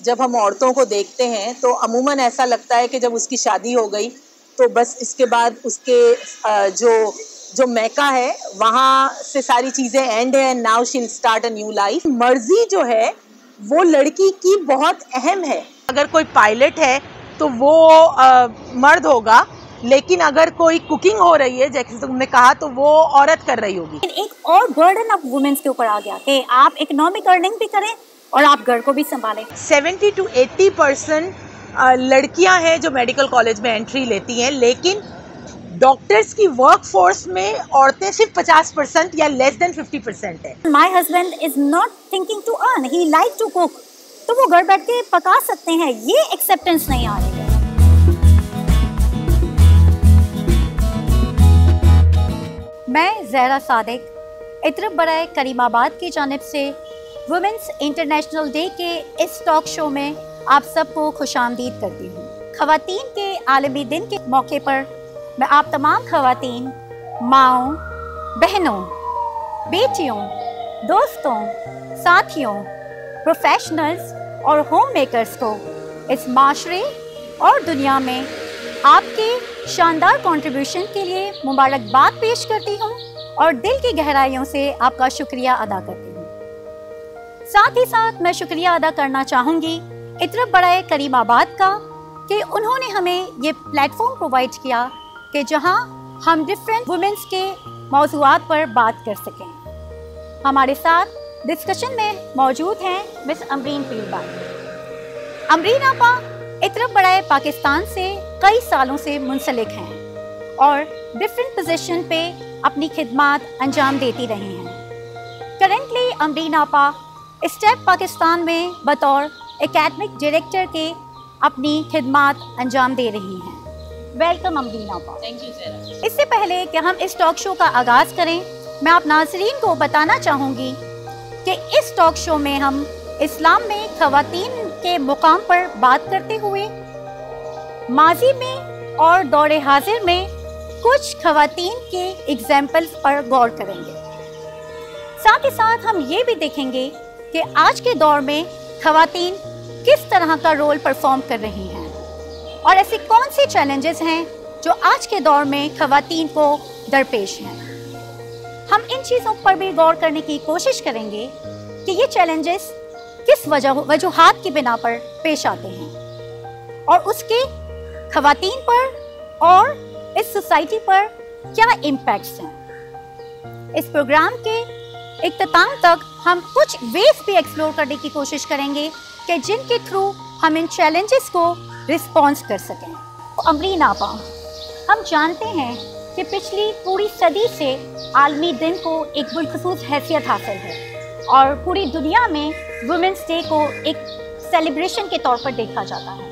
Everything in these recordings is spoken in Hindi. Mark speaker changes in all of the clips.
Speaker 1: जब हम औरतों को देखते हैं तो अमूमन ऐसा लगता है कि जब उसकी शादी हो गई तो बस इसके बाद उसके जो मैका है वहाँ से सारी चीज़ें एंड है, now she will start a new life. मर्जी जो है वो लड़की की बहुत अहम है। अगर कोई पायलट है तो वो मर्द होगा, लेकिन अगर कोई कुकिंग हो रही है जैसे तुमने कहा तो वो औरत कर रही होगी।
Speaker 2: एक और बर्डन अब वुमेन्स के ऊपर आ गया कि आप इकोनॉमिक अर्निंग भी करें और आप घर को भी संभालें।
Speaker 1: 70 to 80% लड़कियां हैं जो मेडिकल कॉलेज में एंट्री लेती हैं, लेकिन डॉक्टर्स की वर्क फोर्स में औरतें सिर्फ 50% या लेस देन 50% है।
Speaker 2: My husband is not thinking to earn, he like to cook, तो वो घर बैठ के पका सकते हैं, ये एक्सेप्टेंस नहीं आ रही है। मैं ज़हरा सादिक इतरब बराए करीमाबाद की जानिब से वुमेन्स इंटरनेशनल डे के इस टॉक शो में आप सबको खुशामदीद करती हूँ। ख़वातीन के आलमी दिन के मौके पर मैं आप तमाम ख़वातीन, माँओं, बहनों, बेटियों, दोस्तों, साथियों, प्रोफेशनल्स और होम मेकर्स को इस माशरे और दुनिया में आपके शानदार कंट्रीब्यूशन के लिए मुबारकबाद पेश करती हूँ और दिल की गहराइयों से आपका शुक्रिया अदा करती हूँ। साथ ही साथ मैं शुक्रिया अदा करना चाहूँगी इतरब बराए करीमाबाद का कि उन्होंने हमें ये प्लेटफॉर्म प्रोवाइड किया कि जहाँ हम डिफरेंट वुमेन्स के मौज़ूआत पर बात कर सकें। हमारे साथ डिस्कशन में मौजूद हैं मिस अमरीन पीरबाई। अमरीन आपा इतरब बराए पाकिस्तान से कई सालों से मुंसलिक हैं और डिफरेंट पोजीशन पे अपनी खिदमात अंजाम देती रही हैं। करेंटली अमरीन आपा स्टेप पाकिस्तान में बतौर एकेडमिक डायरेक्टर के अपनी खिदमात अंजाम दे रही हैं। वेलकम अमरीन आपा।
Speaker 1: Thank you Zahra.
Speaker 2: इससे पहले कि हम इस टॉक शो का आगाज़ करें, मैं आप नाज़रीन को बताना चाहूँगी कि इस टॉक शो में हम इस्लाम में ख़वातीन के मुकाम पर बात करते हुए माजी में और दौरे हाजिर में कुछ ख़वातीन के एग्जाम्पल्स पर गौर करेंगे। साथ ही साथ हम ये भी देखेंगे कि आज के दौर में ख़वातीन किस तरह का रोल परफॉर्म कर रही हैं और ऐसे कौन से चैलेंजेस हैं जो आज के दौर में ख़वातीन को दरपेश हैं। हम इन चीज़ों पर भी गौर करने की कोशिश करेंगे कि ये चैलेंजेस किस वजूहात की बिना पर पेश आते हैं और उसके ख़वातीन पर और इस सोसाइटी पर क्या इम्पैक्ट्स हैं। इस प्रोग्राम के इख्तिताम तक हम कुछ वेज भी एक्सप्लोर करने की कोशिश करेंगे कि जिनके थ्रू हम इन चैलेंजेस को रिस्पॉन्स कर सकें। तो अमरीन आपा, हम जानते हैं कि पिछली पूरी सदी से आलमी दिन को एक बिलखसूस हैसियत हासिल है और पूरी दुनिया में वुमेन्स डे को एक सेलिब्रेशन के तौर पर देखा जाता है।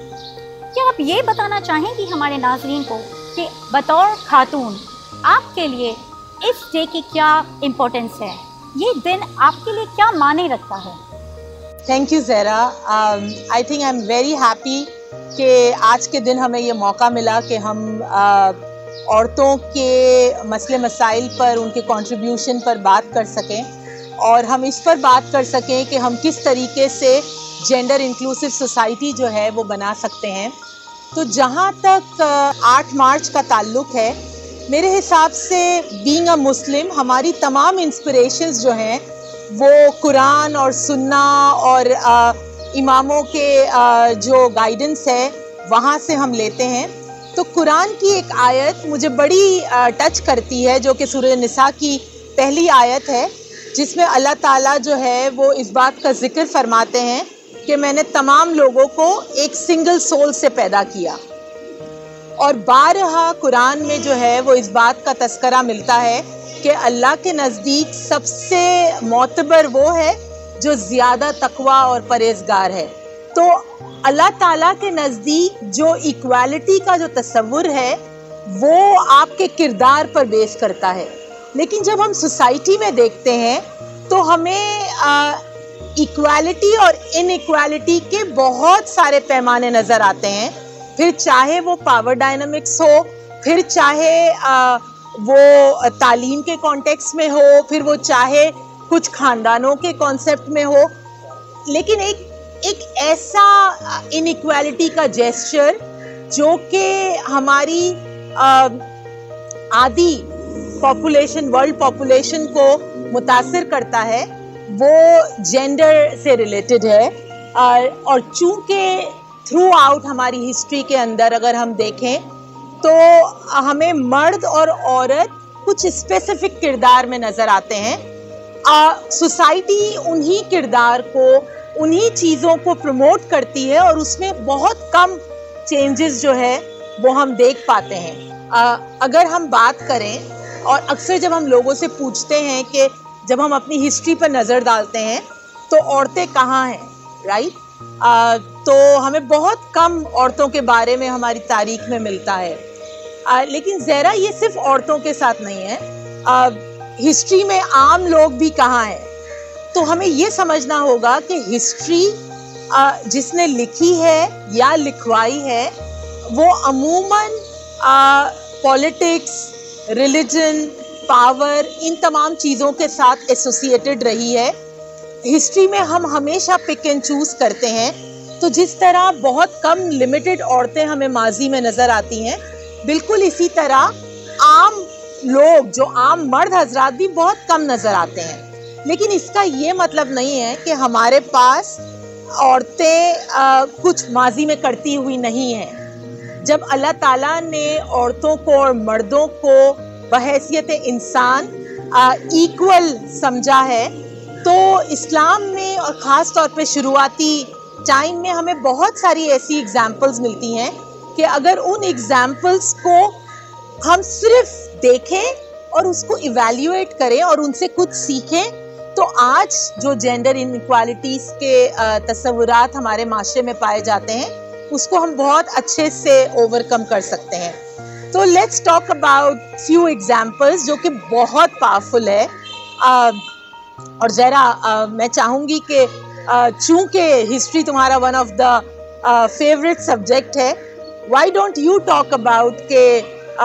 Speaker 2: क्या आप ये बताना चाहेंगी हमारे नाजरीन को कि बतौर खातून आपके लिए इस डे की क्या इम्पोर्टेंस है, ये दिन आपके लिए क्या माने रखता है?
Speaker 1: Thank you Zahra. I think I am very happy कि आज के दिन हमें ये मौका मिला कि हम औरतों के मसले मसाइल पर, उनके कंट्रीब्यूशन पर बात कर सकें और हम इस पर बात कर सकें कि हम किस तरीके से जेंडर इंक्लूसिव सोसाइटी जो है वो बना सकते हैं। तो जहाँ तक 8 मार्च का ताल्लुक़ है, मेरे हिसाब से बीइंग अ मुस्लिम हमारी तमाम इंस्पिरेशंस जो हैं वो कुरान और सुन्ना और इमामों के जो गाइडेंस है वहाँ से हम लेते हैं। तो कुरान की एक आयत मुझे बड़ी टच करती है जो कि सूरह निसा की पहली आयत है, जिसमें अल्लाह ताला जो है वो इस बात का जिक्र फरमाते हैं कि मैंने तमाम लोगों को एक सिंगल सोल से पैदा किया। और बारहा कुरान में जो है वो इस बात का तस्करा मिलता है कि अल्लाह के नज़दीक सबसे मोतबर वो है जो ज़्यादा तकवा और परहेज़गार है। तो अल्लाह ताला के नज़दीक जो इक्वालिटी का जो तस्वुर है वो आपके किरदार पर बेस करता है, लेकिन जब हम सोसाइटी में देखते हैं तो हमें इक्वालिटी और इनइक्वालिटी के बहुत सारे पैमाने नज़र आते हैं। फिर चाहे वो पावर डायनामिक्स हो, फिर चाहे वो तालीम के कॉन्टेक्स्ट में हो, फिर वो चाहे कुछ ख़ानदानों के कॉन्सेप्ट में हो, लेकिन एक एक ऐसा इनइक्वालिटी का जेस्चर जो कि हमारी आधी पॉपुलेशन, वर्ल्ड पॉपुलेशन को मुतासिर करता है, वो जेंडर से रिलेटेड है। और चूंकि थ्रू आउट हमारी हिस्ट्री के अंदर अगर हम देखें तो हमें मर्द और औरत कुछ स्पेसिफिक किरदार में नज़र आते हैं। सोसाइटी उन्हीं किरदार को, उन्हीं चीज़ों को प्रमोट करती है और उसमें बहुत कम चेंजेस जो है वो हम देख पाते हैं। अगर हम बात करें, और अक्सर जब हम लोगों से पूछते हैं कि जब हम अपनी हिस्ट्री पर नज़र डालते हैं तो औरतें कहाँ हैं, राइट, तो हमें बहुत कम औरतों के बारे में हमारी तारीख में मिलता है। लेकिन ज़हरा, ये सिर्फ औरतों के साथ नहीं है, हिस्ट्री में आम लोग भी कहाँ हैं। तो हमें ये समझना होगा कि हिस्ट्री जिसने लिखी है या लिखवाई है वो अमूमन पॉलिटिक्स, रिलीजन, पावर, इन तमाम चीज़ों के साथ एसोसिएटेड रही है। हिस्ट्री में हम हमेशा पिक एंड चूज करते हैं, तो जिस तरह बहुत कम लिमिटेड औरतें हमें माजी में नज़र आती हैं, बिल्कुल इसी तरह आम लोग, जो आम मर्द हजरात भी बहुत कम नज़र आते हैं। लेकिन इसका ये मतलब नहीं है कि हमारे पास औरतें कुछ माजी में करती हुई नहीं हैं। जब अल्लाह ताला ने औरतों को और मर्दों को बहैसियत इंसान इक्वल समझा है, तो इस्लाम में और ख़ास तौर पे शुरुआती टाइम में हमें बहुत सारी ऐसी एग्जाम्पल्स मिलती हैं कि अगर उन एग्जाम्पल्स को हम सिर्फ देखें और उसको इवैल्यूएट करें और उनसे कुछ सीखें, तो आज जो जेंडर इनइक्वालिटीज़ के तस्वुरात हमारे माशरे में पाए जाते हैं उसको हम बहुत अच्छे से ओवरकम कर सकते हैं। तो let's talk about few examples जो कि बहुत पावरफुल है। और ज़रा मैं चाहूँगी कि चूँकि हिस्ट्री तुम्हारा one of the favourite subject है, why don't you talk about के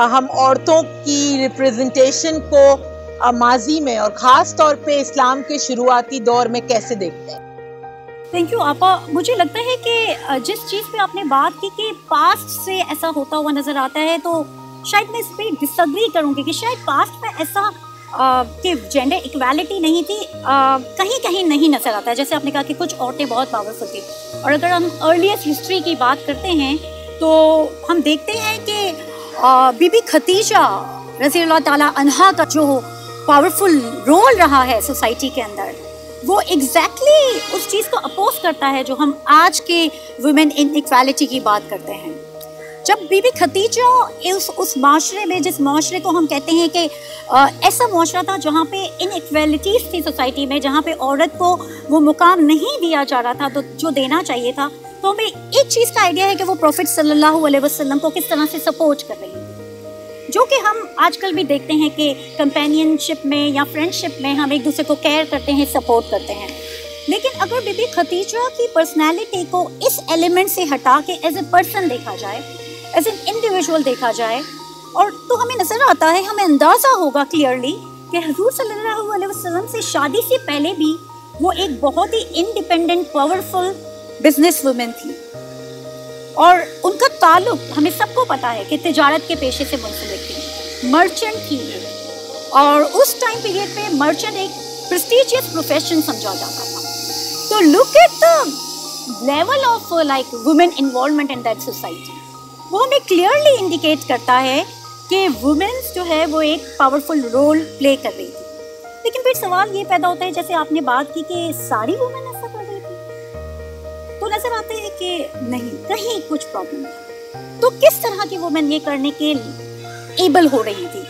Speaker 1: हम औरतों की रिप्रेजेंटेशन को माजी में और ख़ास तौर पे इस्लाम के शुरुआती दौर में कैसे देखते हैं।
Speaker 2: थैंक यू आपा। मुझे लगता है कि जिस चीज़ पे आपने बात की कि पास्ट से ऐसा होता हुआ नज़र आता है, तो शायद मैं इस पर डिसएग्री करूँगी कि शायद पास्ट में ऐसा कि जेंडर इक्वालिटी नहीं थी, कहीं कहीं नहीं नज़र आता है। जैसे आपने कहा कि कुछ औरतें बहुत पावरफुल थी, और अगर हम अर्लीस्ट हिस्ट्री की बात करते हैं तो हम देखते हैं कि बीबी खदीजा रज़ी अल्लाह ताला अन्हा का जो पावरफुल रोल रहा है सोसाइटी के अंदर, वो एग्जैक्टली उस चीज़ को अपोज करता है जो हम आज के वुमेन इनइक्वालिटी की बात करते हैं। जब बीबी खदीजा उस माशरे में, जिस माशरे को हम कहते हैं कि ऐसा माशरा था जहाँ पे इनइक्वालिटीज़ थी सोसाइटी में, जहाँ पे औरत को वो मुकाम नहीं दिया जा रहा था तो जो देना चाहिए था, तो हमें एक चीज़ का आइडिया है कि वो प्रॉफिट सल्लल्लाहु अलैहि वसल्लम को किस तरह से सपोर्ट कर रही है, जो कि हम आजकल भी देखते हैं कि कंपेनियनशिप में या फ्रेंडशिप में हम एक दूसरे को केयर करते हैं, सपोर्ट करते हैं। लेकिन अगर बीबी खदीजा की पर्सनैलिटी को इस एलिमेंट से हटा के एज ए पर्सन देखा जाए, एज एन इंडिविजुअल देखा जाए, और तो हमें नज़र आता है, हमें अंदाज़ा होगा क्लियरली कि हुज़ूर सल्लल्लाहु अलैहि वसल्लम से शादी से पहले भी वो एक बहुत ही इंडिपेंडेंट, पावरफुल बिजनेस वुमेन थी, और उनका ताल्लुक हमें सबको पता है कि तिजारत के पेशे से मुंसलिक थी, मर्चेंट थी। और उस टाइम पीरियड पे मर्चेंट एक प्रेस्टिजियस प्रोफेशन समझा जाता था। तो look at the level of like women involvement in that society. वो हमें क्लियरली इंडिकेट करता है कि वुमेन्स जो है वो एक पावरफुल रोल प्ले कर रही थी। लेकिन फिर सवाल ये पैदा होता है, जैसे आपने बात की कि सारी वुमेन ऐसा कर रही थी, तो नजर आते हैं कि नहीं, कहीं कुछ प्रॉब्लम है। तो किस तरह की वुमेन ये करने के एबल हो रही थी,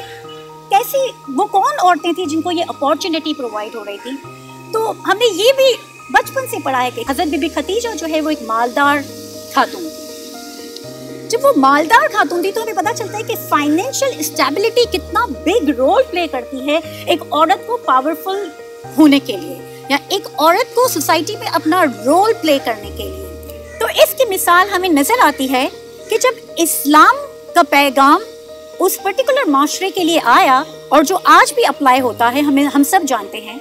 Speaker 2: कैसी, वो कौन औरतें थी जिनको ये अपॉर्चुनिटी प्रोवाइड हो रही थी। तो हमने ये भी बचपन से पढ़ा है कि हज़रत बीबी खदीजा जो है वो एक मालदार खातून थी। जब वो मालदार खातून थी तो हमें पता चलता है कि फाइनेंशियल स्टेबिलिटी कितना बिग रोल प्ले करती है एक औरत को पावरफुल होने के लिए, या एक औरत को सोसाइटी में अपना रोल प्ले करने के लिए। तो इसकी मिसाल हमें नजर आती है कि जब इस्लाम का पैगाम उस पर्टिकुलर माशरे के लिए आया, और जो आज भी अप्लाई होता है, हम सब जानते हैं,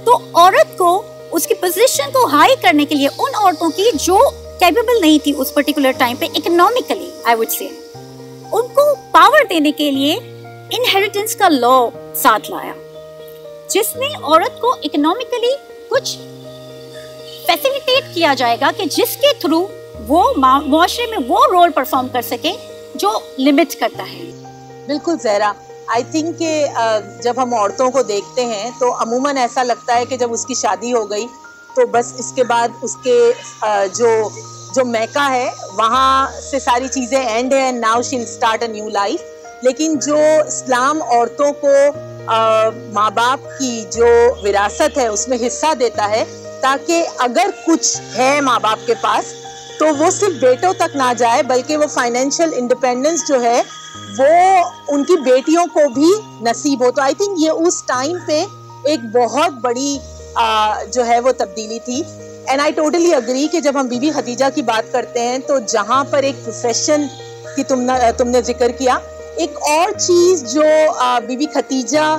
Speaker 2: तो औरत को उसकी पोजीशन को हाई करने के लिए उन औरतों की जो कैपेबल नहीं थी उस पर्टिकुलर टाइम पे इकोनॉमिकली, आई वुड से, उनको पावर देने के लिए इनहेरिटेंस का लॉ साथ लाया, जिसमें औरत को इकोनॉमिकली कुछ फैसिलिटेट किया जाएगा कि जिसके थ्रू वो मुआशरे में वो रोल परफॉर्म कर सके जो लिमिट करता है।
Speaker 1: बिल्कुल ज़हरा, आई थिंक कि जब हम औरतों को देखते हैं तो अमूमन ऐसा लगता है कि जब उसकी शादी हो गई तो बस इसके बाद उसके जो मैका है वहाँ से सारी चीज़ें एंड है, now she will start a new life. लेकिन जो इस्लाम औरतों को माँ बाप की जो विरासत है उसमें हिस्सा देता है, ताकि अगर कुछ है माँ बाप के पास तो वो सिर्फ बेटों तक ना जाए, बल्कि वो फाइनेंशियल इंडिपेंडेंस जो है वो उनकी बेटियों को भी नसीब हो। तो आई थिंक ये उस टाइम पे एक बहुत बड़ी जो है वो तब्दीली थी। एंड आई टोटली अग्री कि जब हम बीबी खदीजा की बात करते हैं तो जहाँ पर एक प्रोफेशन की तुमने जिक्र किया, एक और चीज़ जो बीबी खदीजा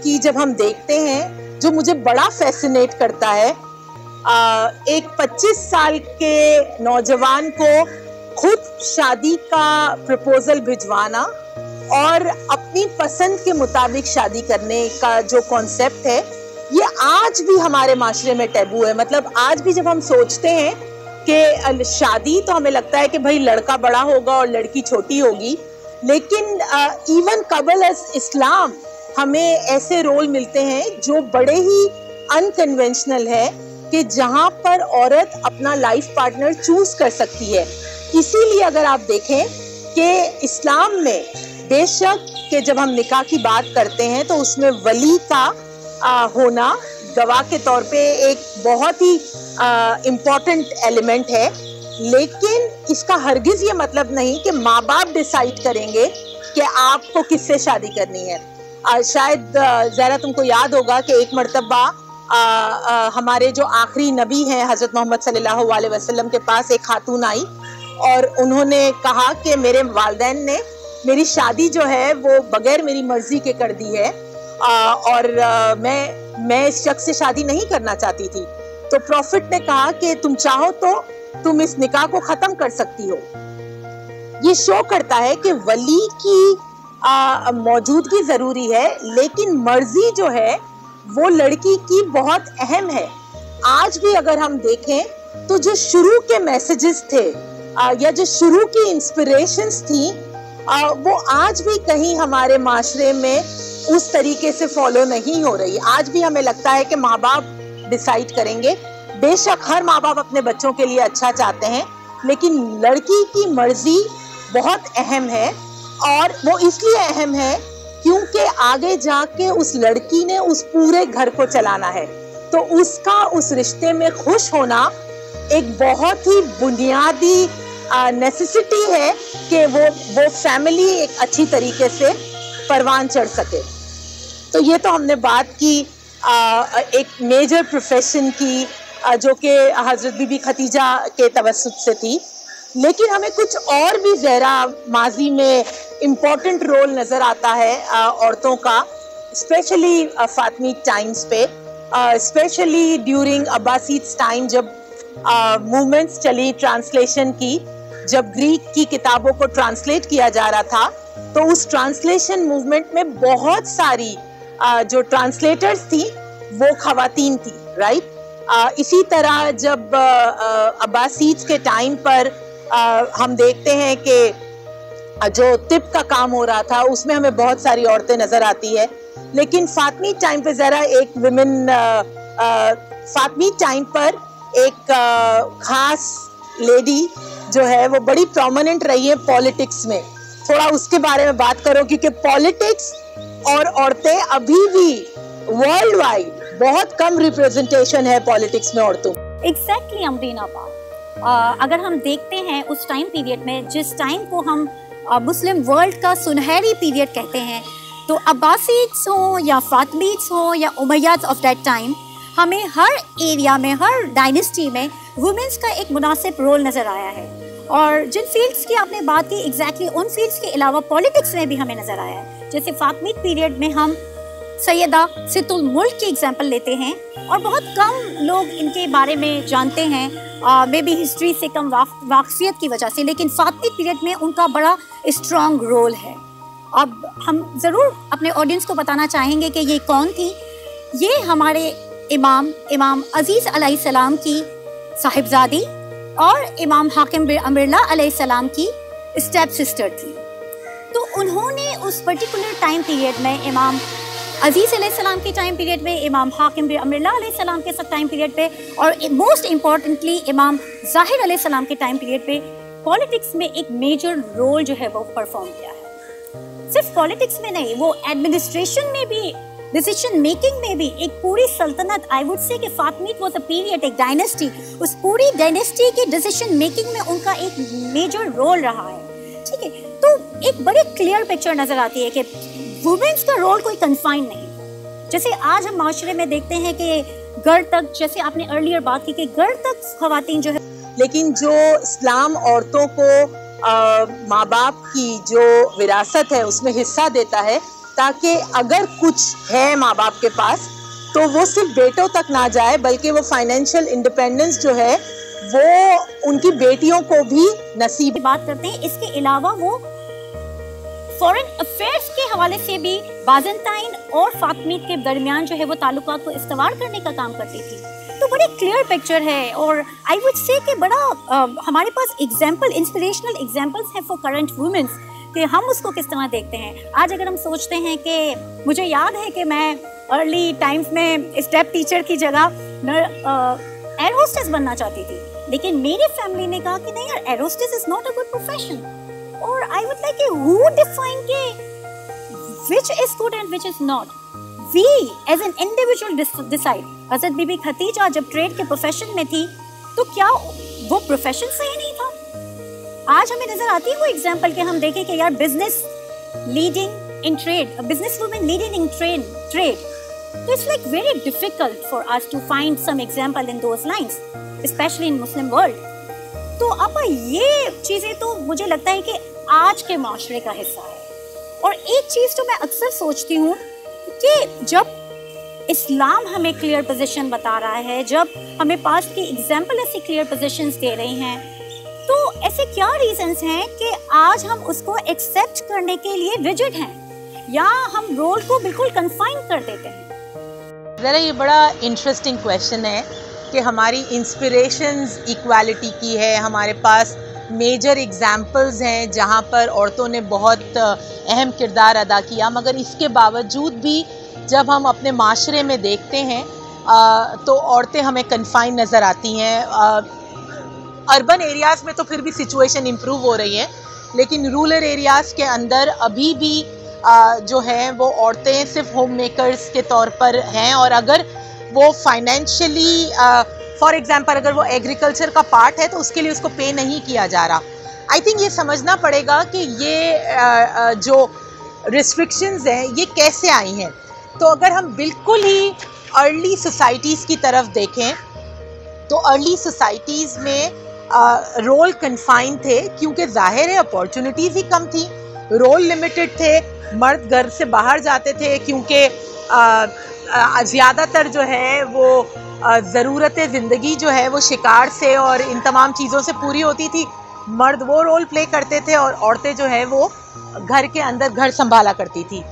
Speaker 1: की जब हम देखते हैं जो मुझे बड़ा फैसिनेट करता है, एक 25 साल के नौजवान को खुद शादी का प्रपोजल भिजवाना और अपनी पसंद के मुताबिक शादी करने का जो कॉन्सेप्ट है, ये आज भी हमारे माशरे में टैबू है। मतलब आज भी जब हम सोचते हैं कि शादी, तो हमें लगता है कि भाई लड़का बड़ा होगा और लड़की छोटी होगी, लेकिन इवन कबल एज इस्लाम हमें ऐसे रोल मिलते हैं जो बड़े ही अनकन्वेंशनल है कि जहाँ पर औरत अपना लाइफ पार्टनर चूज कर सकती है। इसीलिए अगर आप देखें कि इस्लाम में बेशक कि जब हम निकाह की बात करते हैं तो उसमें वली का होना गवाह के तौर पे एक बहुत ही इम्पोर्टेंट एलिमेंट है, लेकिन इसका हरगिज ये मतलब नहीं कि माँ बाप डिसाइड करेंगे कि आपको किससे शादी करनी है। शायद ज़रा तुमको याद होगा कि एक मर्तबा हमारे जो आखिरी नबी हैं हज़रत मोहम्मद सल्लल्लाहु अलैहि वसल्लम के पास एक खातून आई और उन्होंने कहा कि मेरे वालिदैन ने मेरी शादी जो है वो बगैर मेरी मर्जी के कर दी है और मैं इस शख्स से शादी नहीं करना चाहती थी। तो प्रॉफिट ने कहा कि तुम चाहो तो तुम इस निकाह को ख़त्म कर सकती हो। ये शो करता है कि वली की मौजूदगी ज़रूरी है, लेकिन मर्जी जो है वो लड़की की बहुत अहम है। आज भी अगर हम देखें तो जो शुरू के मैसेजेस थे या जो शुरू की इंस्पिरेशंस थी वो आज भी कहीं हमारे माशरे में उस तरीके से फॉलो नहीं हो रही। आज भी हमें लगता है कि माँ बाप डिसाइड करेंगे। बेशक हर माँ बाप अपने बच्चों के लिए अच्छा चाहते हैं, लेकिन लड़की की मर्जी बहुत अहम है और वो इसलिए अहम है क्योंकि आगे जाके उस लड़की ने उस पूरे घर को चलाना है। तो उसका उस रिश्ते में खुश होना एक बहुत ही बुनियादी नेसेसिटी है कि वो फैमिली एक अच्छी तरीके से परवान चढ़ सके। तो ये तो हमने बात की एक मेजर प्रोफेशन की जो कि हज़रत बीबी खदीजा के तवस्सुत से थी, लेकिन हमें कुछ और भी ज़हरा माजी में इम्पॉर्टेंट रोल नज़र आता है औरतों का, स्पेशली फातमी टाइम्स पे, स्पेशली ड्यूरिंग अब्बासीड्स टाइम जब मूवमेंट्स चली ट्रांसलेशन की, जब ग्रीक की किताबों को ट्रांसलेट किया जा रहा था, तो उस ट्रांसलेशन मूवमेंट में बहुत सारी जो ट्रांसलेटर्स थी वो खवातीन थी, राइट। इसी तरह जब अब्बासीड्स के टाइम पर हम देखते हैं कि जो तिब का काम हो रहा था उसमें हमें बहुत सारी औरतें नजर आती है, लेकिन फातमी टाइम पे जरा एक विमेन फातमी टाइम पर एक खास लेडी जो है वो बड़ी प्रोमिनेंट रही है पॉलिटिक्स में। थोड़ा उसके बारे में बात करो, क्योंकि पॉलिटिक्स और औरतें अभी भी वर्ल्ड वाइड बहुत कम रिप्रेजेंटेशन है पॉलिटिक्स में औरतों।
Speaker 2: एग्जैक्टली अमरीन आपा, अगर हम देखते हैं उस टाइम पीरियड में जिस टाइम को हम मुस्लिम वर्ल्ड का सुनहरी पीरियड कहते हैं, तो अब्बासीड्स हो या फातमीड्स हो या उमैयाद ऑफ दैट टाइम, हमें हर एरिया में, हर डायनेस्टी में वुमेन्स का एक मुनासिब रोल नज़र आया है। और जिन फील्ड्स की आपने बात की, एग्जैक्टली उन फील्ड्स के अलावा पॉलिटिक्स में भी हमें नज़र आया है। जैसे फातमीद पीरियड में हम सैयदा सितुल मुल्क की एग्जाम्पल लेते हैं और बहुत कम लोग इनके बारे में जानते हैं, मे बी हिस्ट्री से कम वाकफियत की वजह से, लेकिन फातिमिद पीरियड में उनका बड़ा स्ट्रॉन्ग रोल है। अब हम ज़रूर अपने ऑडियंस को बताना चाहेंगे कि ये कौन थी। ये हमारे इमाम अजीज़ अलैहिस्सलाम की साहिबजादी और इमाम हाकिम बिन अमरुल्लाह अलैहिस्सलाम की स्टेप सिस्टर थी। तो उन्होंने उस पर्टिकुलर टाइम पीरियड में इमाम अजीज़ अलैहिस्सलाम के टाइम पीरियड में, इमाम हाकिम बिन अमरुल्लाह अलैहिस्सलाम के टाइम पीरियड पे और मोस्ट इम्पॉर्टेंटली इमाम ज़ाहिर अलैहिस्सलाम के टाइम पीरियड पे पॉलिटिक्स में एक मेजर रोल जो है वो परफॉर्म किया है। सिर्फ पॉलिटिक्स में नहीं, वो एडमिनिस्ट्रेशन में भी, डिसीजन मेकिंग में भी एक पूरी सल्तनत, आई वुड से कि फातिमिद वाज अ पीरियड, एक डायनेस्टी, उस पूरी डायनेस्टी के डिसीजन मेकिंग में उनका एक मेजर रोल रहा है। ठीक है, तो एक बड़ी क्लियर पिक्चर नजर आती है कि वुमेन्स का रोल कोई कन्फाइन नहीं। जैसे आज हम माशरे में देखते हैं कि घर तक, जैसे आपने अर्लियर बात की कि घर तक खवातीन जो है,
Speaker 1: लेकिन जो इस्लाम औरतों को माँ बाप की जो विरासत है उसमें हिस्सा देता है, ताकि अगर कुछ है माँ बाप के पास तो वो सिर्फ बेटों तक ना जाए, बल्कि वो फाइनेंशियल इंडिपेंडेंस जो है वो उनकी बेटियों को भी नसीब।
Speaker 2: बात करते हैं इसके अलावा वो फॉरेन अफेयर्स के हवाले से भी बाज़ंताइन और फातिमिद के दरमियान जो है वो ताल्लुकात को इस्तवार करने का काम करती थी। तो बड़ी क्लियर पिक्चर है और आई वुड से कि बड़ा हमारे पास एग्जाम्पल, इंस्पिरेशनल एग्जाम्पल्स हैं फॉर करंट वुमेन्स कि हम उसको किस तरह देखते हैं। आज अगर हम सोचते हैं कि मुझे याद है कि मैं अर्ली टाइम्स में स्टेप टीचर की जगह एयर होस्टेस बनना चाहती थी, लेकिन मेरी फैमिली ने कहा कि नहीं यार, air hostess is not a good profession. और I would like who define के which is good and which is not, we as an individual decide. हज़रत बीबी खदीजा जब ट्रेड के प्रोफेशन में थी तो क्या वो प्रोफेशन सही नहीं था? आज हमें नजर आती है वो एग्जांपल कि हम देखें कि यार business leading in trade, business women leading in trade, तो it's like very difficult for us to find some example in those lines, specially in Muslim world. तो अब ये चीजें तो मुझे लगता है कि आज के माशरे का हिस्सा है। और एक चीज तो मैं अक्सर सोचती हूँ कि जब इस्लाम हमें क्लियर पोजीशन बता रहा है, जब हमें पास्ट की एग्जाम्पल ऐसी क्लियर पोजीशंस दे रही हैं, तो ऐसे क्या रीजंस हैं कि आज हम उसको एक्सेप्ट करने के लिए रिजिड हैं या हम रोल को बिल्कुल कन्फाइन कर देते हैं?
Speaker 1: ज़रा ये बड़ा इंटरेस्टिंग क्वेश्चन है कि हमारी इंस्पिरेशंस इक्वालिटी की है, हमारे पास मेजर एग्जाम्पल्स हैं जहाँ पर औरतों ने बहुत अहम किरदार अदा किया, मगर इसके बावजूद भी जब हम अपने माशरे में देखते हैं तो औरतें हमें कन्फाइन नज़र आती हैं। अर्बन एरियाज़ में तो फिर भी सिचुएशन इम्प्रूव हो रही है, लेकिन रूरल एरियाज़ के अंदर अभी भी जो है वो औरतें सिर्फ होम मेकर्स के तौर पर हैं, और अगर वो फाइनेंशियली फॉर एग्जांपल अगर वो एग्रीकल्चर का पार्ट है तो उसके लिए उसको पे नहीं किया जा रहा। आई थिंक ये समझना पड़ेगा कि ये जो रिस्ट्रिक्शंस हैं ये कैसे आई हैं। तो अगर हम बिल्कुल ही अर्ली सोसाइटीज़ की तरफ देखें तो अर्ली सोसाइटीज़ में रोल कन्फाइन थे, क्योंकि जाहिर है अपॉर्चुनिटीज़ ही कम थी, रोल लिमिटेड थे, मर्द घर से बाहर जाते थे क्योंकि ज़्यादातर जो है वो ज़रूरत ज़िंदगी जो है वो शिकार से और इन तमाम चीज़ों से पूरी होती थी। मर्द वो रोल प्ले करते थे और औरतें जो है वो घर के अंदर घर संभाला करती थी।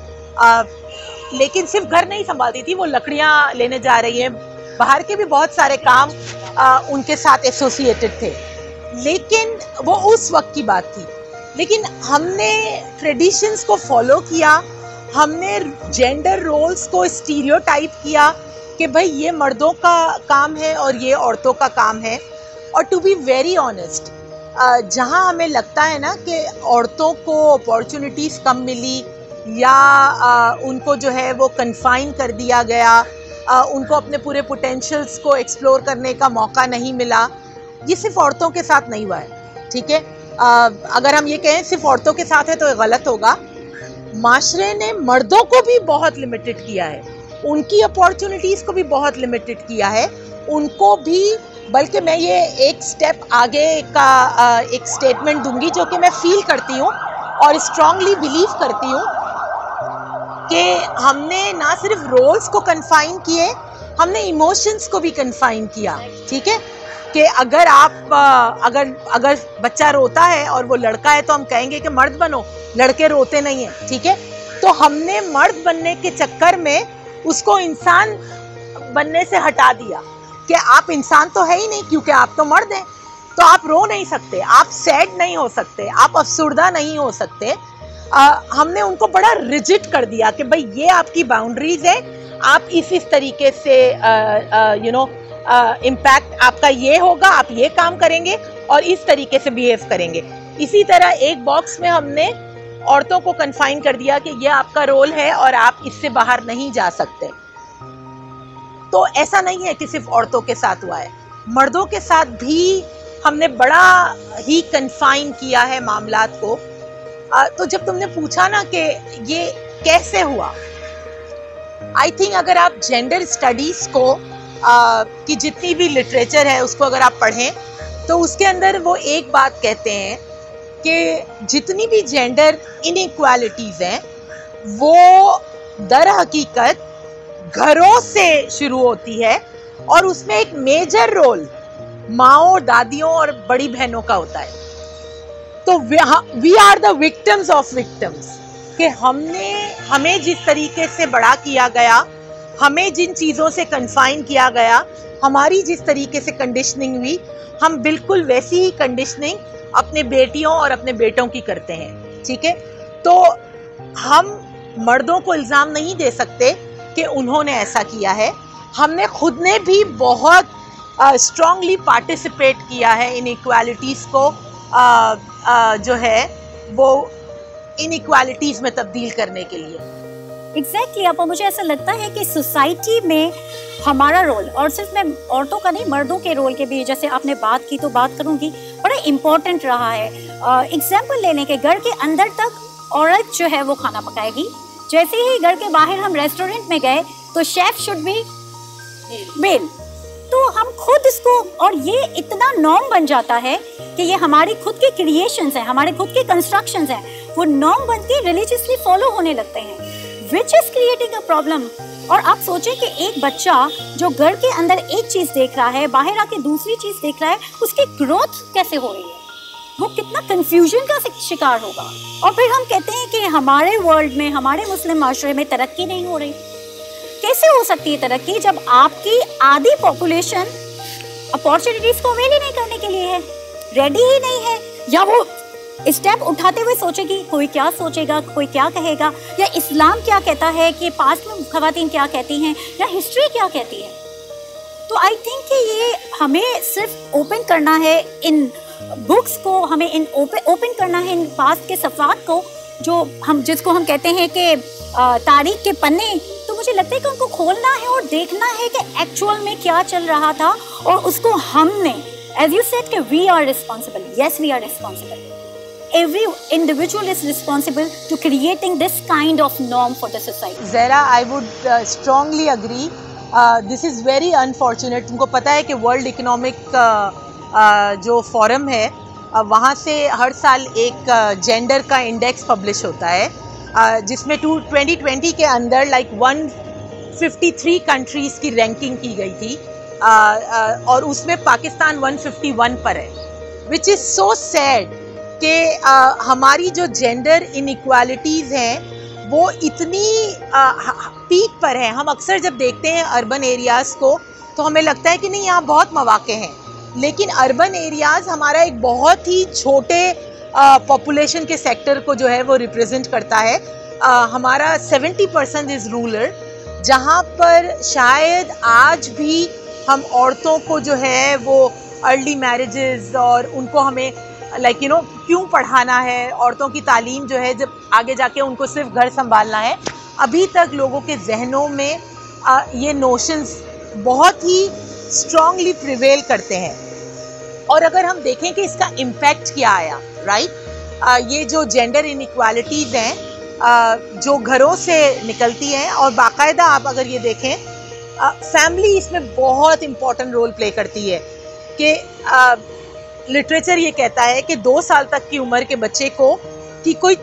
Speaker 1: लेकिन सिर्फ घर नहीं संभालती थी, वो लकड़ियाँ लेने जा रही है, बाहर के भी बहुत सारे काम उनके साथ एसोसिएटेड थे, लेकिन वो उस वक्त की बात थी। लेकिन हमने ट्रेडिशंस को फॉलो किया, हमने जेंडर रोल्स को स्टीरियोटाइप किया कि भाई ये मर्दों का काम है और ये औरतों का काम है। और टू बी वेरी ऑनेस्ट, जहाँ हमें लगता है ना कि औरतों को अपॉर्चुनिटीज़ कम मिली या उनको जो है वो कन्फाइन कर दिया गया, उनको अपने पूरे पोटेंशियल्स को एक्सप्लोर करने का मौका नहीं मिला, ये सिर्फ औरतों के साथ नहीं हुआ है। ठीक है, अगर हम ये कहें सिर्फ औरतों के साथ है तो ये गलत होगा। माशरे ने मर्दों को भी बहुत लिमिटेड किया है, उनकी अपॉर्चुनिटीज़ को भी बहुत लिमिटेड किया है, उनको भी, बल्कि मैं ये एक स्टेप आगे का एक स्टेटमेंट दूंगी जो कि मैं फील करती हूँ और स्ट्रांगली बिलीव करती हूँ कि हमने ना सिर्फ रोल्स को कन्फाइन किए, हमने इमोशंस को भी कन्फाइन किया। ठीक है, कि अगर आप अगर बच्चा रोता है और वो लड़का है तो हम कहेंगे कि मर्द बनो, लड़के रोते नहीं हैं। ठीक है, तो हमने मर्द बनने के चक्कर में उसको इंसान बनने से हटा दिया कि आप इंसान तो है ही नहीं, क्योंकि आप तो मर्द हैं, तो आप रो नहीं सकते, आप सैड नहीं हो सकते, आप अफसुर्दा नहीं हो सकते। हमने उनको बड़ा रिजिड कर दिया कि भाई ये आपकी बाउंड्रीज है, आप इस तरीके से इम्पैक्ट आपका ये होगा, आप ये काम करेंगे और इस तरीके से बिहेव करेंगे। इसी तरह एक बॉक्स में हमने औरतों को कन्फाइन कर दिया कि ये आपका रोल है और आप इससे बाहर नहीं जा सकते। तो ऐसा नहीं है कि सिर्फ औरतों के साथ हुआ है, मर्दों के साथ भी हमने बड़ा ही कन्फाइन किया है मामलात को। तो जब तुमने पूछा ना कि ये कैसे हुआ, आई थिंक अगर आप जेंडर स्टडीज को की जितनी भी लिटरेचर है उसको अगर आप पढ़ें तो उसके अंदर वो एक बात कहते हैं कि जितनी भी जेंडर इनइक्वालिटीज हैं वो दर हकीकत घरों से शुरू होती है और उसमें एक मेजर रोल माँओं, दादियों और बड़ी बहनों का होता है। तो we are the victims of victims, कि हमें जिस तरीके से बड़ा किया गया, हमें जिन चीज़ों से कन्फाइन किया गया, हमारी जिस तरीके से कंडीशनिंग हुई, हम बिल्कुल वैसी ही कंडीशनिंग अपने बेटियों और अपने बेटों की करते हैं। ठीक है, तो हम मर्दों को इल्ज़ाम नहीं दे सकते कि उन्होंने ऐसा किया है। हमने खुद ने भी बहुत स्ट्रांगली पार्टिसिपेट किया है इनइक्वालिटीज़ को जो है वो इनइक्वालिटीज़ में तब्दील करने के लिए।
Speaker 2: एग्जैक्टली आपको, मुझे ऐसा लगता है कि सोसाइटी में हमारा रोल, और सिर्फ मैं औरतों का नहीं मर्दों के रोल के भी, जैसे आपने बात की तो बात करूंगी, बड़ा इम्पोर्टेंट रहा है। एग्जाम्पल लेने के, घर के अंदर तक औरत जो है वो खाना पकाएगी, जैसे ही घर के बाहर हम रेस्टोरेंट में गए तो शेफ शुड बी मेल, तो हम खुद इसको, और ये इतना नॉर्म बन जाता है कि ये हमारे खुद के क्रिएशंस हैं, हमारे खुद के कंस्ट्रक्शंस हैं, वो नॉर्म बन के रिलीजियसली फॉलो होने लगते हैं, which is creating a problem. और आप सोचें कि एक बच्चा जो घर के अंदर एक चीज देख रहा है, बाहर आके दूसरी चीज देख रहा है, उसकी ग्रोथ कैसे हो रही है, वो कितना कंफ्यूजन का शिकार होगा। और फिर हम कहते हैं कि हमारे वर्ल्ड में, हमारे मुस्लिम माशरे में तरक्की नहीं हो रही। कैसे हो सकती है तरक्की जब आपकी आधी पॉपुलेशन अपॉर्चुनिटीज को अवेल ही नहीं करने के लिए है, रेडी ही नहीं है, या वो स्टेप उठाते हुए सोचेगी कोई क्या सोचेगा, कोई क्या कहेगा, या इस्लाम क्या कहता है कि पास में खवातीन क्या कहती हैं, या हिस्ट्री क्या कहती है। तो आई थिंक कि ये हमें सिर्फ ओपन करना है इन बुक्स को, हमें इन ओपन करना है इन पास्ट के सफ़ात को, जो हम जिसको हम कहते हैं कि तारीख के पन्ने। तो मुझे लगता है कि उनको खोलना है और देखना है कि एक्चुअल में क्या चल रहा था, और उसको हमने, एज यू सेड कि we are responsible, yes we are responsible, every individual is responsible to creating this kind of norm for the society.
Speaker 1: Zahra, I would strongly agree. This is very unfortunate. तुमको पता है कि वर्ल्ड इकोनॉमिक जो फोरम है वहाँ से हर साल एक जेंडर का इंडेक्स पब्लिश होता है, जिसमें 2020 के अंदर लाइक 153 कंट्रीज़ की रैंकिंग की गई थी, और उसमें पाकिस्तान 151 पर है, विच इज़ सो सैड कि हमारी जो जेंडर इनइक्वालिटीज़ हैं वो इतनी पीक पर है। हम अक्सर जब देखते हैं अर्बन एरियाज़ को तो हमें लगता है कि नहीं यहाँ बहुत मौके हैं, लेकिन अर्बन एरियाज़ हमारा एक बहुत ही छोटे पॉपुलेशन के सेक्टर को जो है वो रिप्रेजेंट करता है। हमारा 70% इज़ रूरल, जहाँ पर शायद आज भी हम औरतों को जो है वो अर्ली मैरिजेस और उनको हमें लाइक यू नो क्यों पढ़ाना है, औरतों की तालीम जो है जब आगे जाके उनको सिर्फ घर संभालना है, अभी तक लोगों के जहनों में ये नोशंस बहुत ही स्ट्रांगली प्रिवेल करते हैं। और अगर हम देखें कि इसका इम्पैक्ट क्या आया, राइट, ये जो जेंडर इनइक्वालिटीज़ हैं जो घरों से निकलती हैं, और बाकायदा आप अगर ये देखें फैमिली इसमें बहुत इम्पोर्टेंट रोल प्ले करती है। कि लिटरेचर ये कहता है कि 2 साल तक की उम्र के बच्चे को की कोई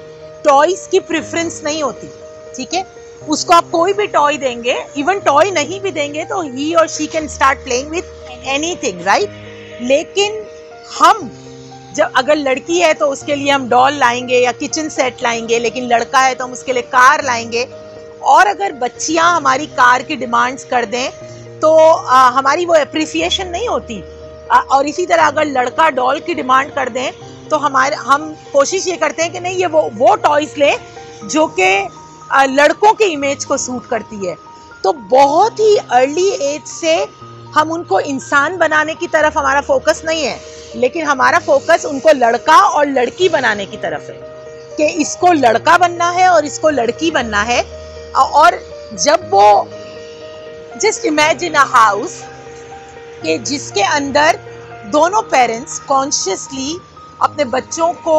Speaker 1: टॉयज़ की प्रेफरेंस नहीं होती, ठीक है, उसको आप कोई भी टॉय देंगे, इवन टॉय नहीं भी देंगे तो ही और she can start playing with anything, right. लेकिन हम जब अगर लड़की है तो उसके लिए हम डॉल लाएंगे या किचन सेट लाएंगे, लेकिन लड़का है तो हम उसके लिए कार लाएंगे। और अगर बच्चियां हमारी कार की डिमांड्स कर दें तो हमारी वो एप्रिसिएशन नहीं होती। और इसी तरह अगर लड़का डॉल की डिमांड कर दें तो हम कोशिश ये करते हैं कि नहीं, ये वो टॉयज ले जो कि लड़कों के इमेज को सूट करती है। तो बहुत ही अर्ली एज से हम उनको इंसान बनाने की तरफ हमारा फोकस नहीं है, लेकिन हमारा फोकस उनको लड़का और लड़की बनाने की तरफ है कि इसको लड़का बनना है और इसको लड़की बनना है। और जब वो जस्ट इमेजिन अ हाउस कि जिसके अंदर दोनों पेरेंट्स कॉन्शियसली अपने बच्चों को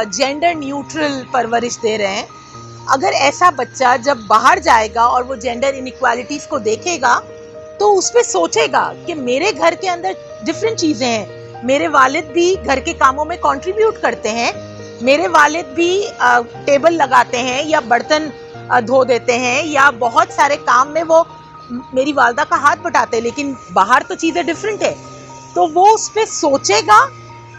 Speaker 1: जेंडर न्यूट्रल परवरिश दे रहे हैं। अगर ऐसा बच्चा जब बाहर जाएगा और वो जेंडर इनइक्वालिटीज को देखेगा तो उस पर सोचेगा कि मेरे घर के अंदर डिफरेंट चीजें हैं, मेरे वालिद भी घर के कामों में कंट्रीब्यूट करते हैं, मेरे वालिद भी टेबल लगाते हैं या बर्तन धो देते हैं या बहुत सारे काम में वो मेरी वालदा का हाथ बटाते हैं, लेकिन बाहर तो चीजें डिफरेंट है। तो वो उस पर सोचेगा